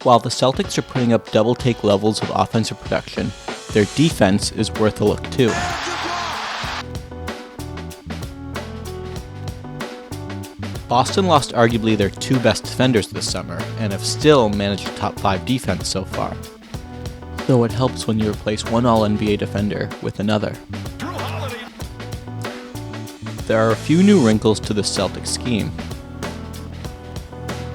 While the Celtics are putting up double-take levels of offensive production, their defense is worth a look too. Boston lost arguably their two best defenders this summer, and have still managed a top 5 defense so far. Though it helps when you replace one All-NBA defender with another. There are a few new wrinkles to the Celtics scheme.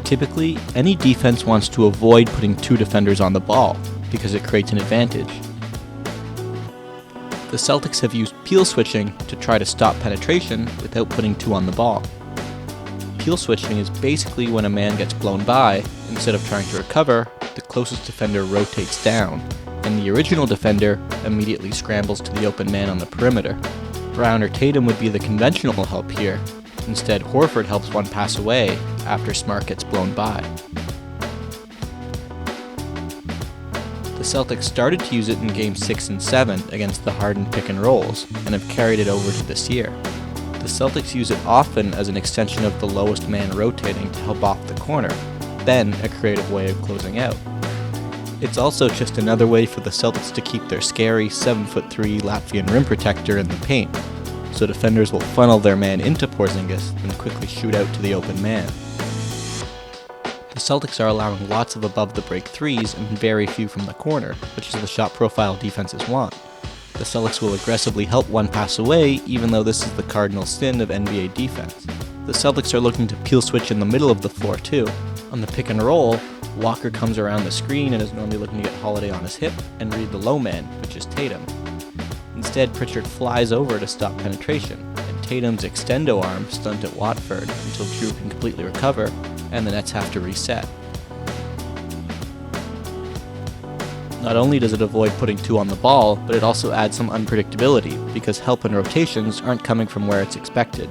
Typically, any defense wants to avoid putting two defenders on the ball, because it creates an advantage. The Celtics have used peel switching to try to stop penetration without putting two on the ball. Peel switching is basically when a man gets blown by, instead of trying to recover, the closest defender rotates down, and the original defender immediately scrambles to the open man on the perimeter. Brown or Tatum would be the conventional help here. Instead, Horford helps one pass away after Smart gets blown by. The Celtics started to use it in Games 6 and 7 against the Harden pick and rolls, and have carried it over to this year. The Celtics use it often as an extension of the lowest man rotating to help off the corner, then a creative way of closing out. It's also just another way for the Celtics to keep their scary 7'3" Latvian rim protector in the paint, so defenders will funnel their man into Porzingis and quickly shoot out to the open man. The Celtics are allowing lots of above-the-break threes and very few from the corner, which is the shot profile defenses want. The Celtics will aggressively help one pass away, even though this is the cardinal sin of NBA defense. The Celtics are looking to peel switch in the middle of the floor too. On the pick and roll, Walker comes around the screen and is normally looking to get Holiday on his hip and read the low man, which is Tatum. Instead, Pritchard flies over to stop penetration, and Tatum's extendo arm stunt at Watford until Drew can completely recover, and the Nets have to reset. Not only does it avoid putting two on the ball, but it also adds some unpredictability, because help and rotations aren't coming from where it's expected.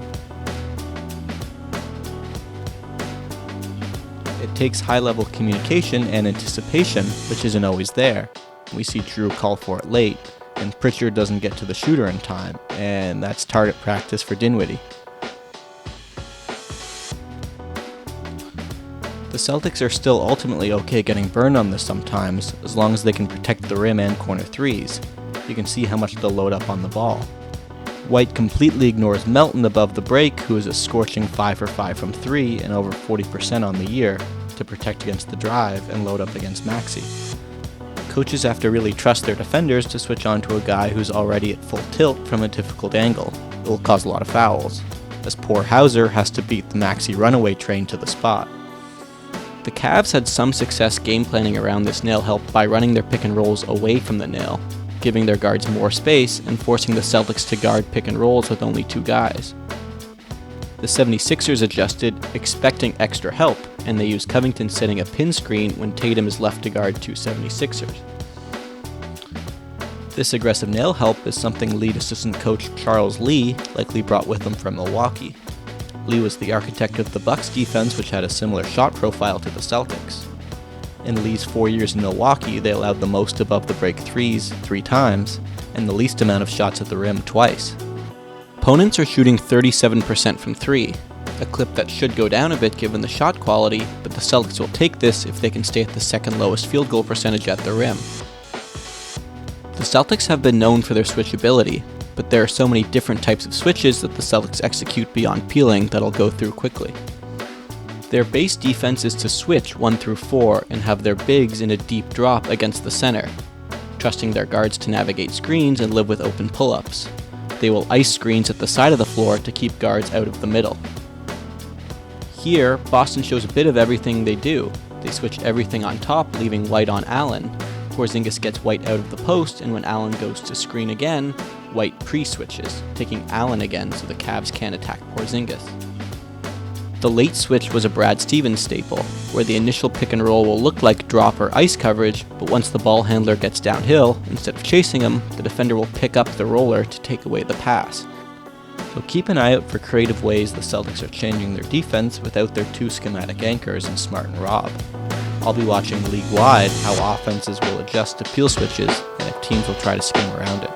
It takes high-level communication and anticipation, which isn't always there. We see Drew call for it late, and Pritchard doesn't get to the shooter in time, and that's target practice for Dinwiddie. The Celtics are still ultimately okay getting burned on this sometimes, as long as they can protect the rim and corner threes. You can see how much they'll load up on the ball. White completely ignores Melton above the break, who is a scorching 5 for 5 from 3 and over 40% on the year, to protect against the drive and load up against Maxey. Coaches have to really trust their defenders to switch on to a guy who's already at full tilt from a difficult angle. It will cause a lot of fouls, as poor Hauser has to beat the Maxey runaway train to the spot. The Cavs had some success game planning around this nail help by running their pick and rolls away from the nail, giving their guards more space and forcing the Celtics to guard pick and rolls with only two guys. The 76ers adjusted, expecting extra help, and they used Covington setting a pin screen when Tatum is left to guard two 76ers. This aggressive nail help is something lead assistant coach Charles Lee likely brought with him from Milwaukee. Lee was the architect of the Bucks defense, which had a similar shot profile to the Celtics. In Lee's 4 years in Milwaukee, they allowed the most above-the-break threes 3 times, and the least amount of shots at the rim twice. Opponents are shooting 37% from 3, a clip that should go down a bit given the shot quality, but the Celtics will take this if they can stay at the second lowest field goal percentage at the rim. The Celtics have been known for their switchability, but there are so many different types of switches that the Celtics execute beyond peeling that I'll go through quickly. Their base defense is to switch 1 through 4 and have their bigs in a deep drop against the center, trusting their guards to navigate screens and live with open pull-ups. They will ice screens at the side of the floor to keep guards out of the middle. Here, Boston shows a bit of everything they do. They switch everything on top, leaving White on Allen. Porzingis gets White out of the post, and when Allen goes to screen again, White pre-switches, taking Allen again so the Cavs can't attack Porzingis. The late switch was a Brad Stevens staple, where the initial pick and roll will look like drop or ice coverage, but once the ball handler gets downhill, instead of chasing him, the defender will pick up the roller to take away the pass. So keep an eye out for creative ways the Celtics are changing their defense without their two schematic anchors in Smart and Robb. I'll be watching league-wide how offenses will adjust to peel switches and if teams will try to scheme around it.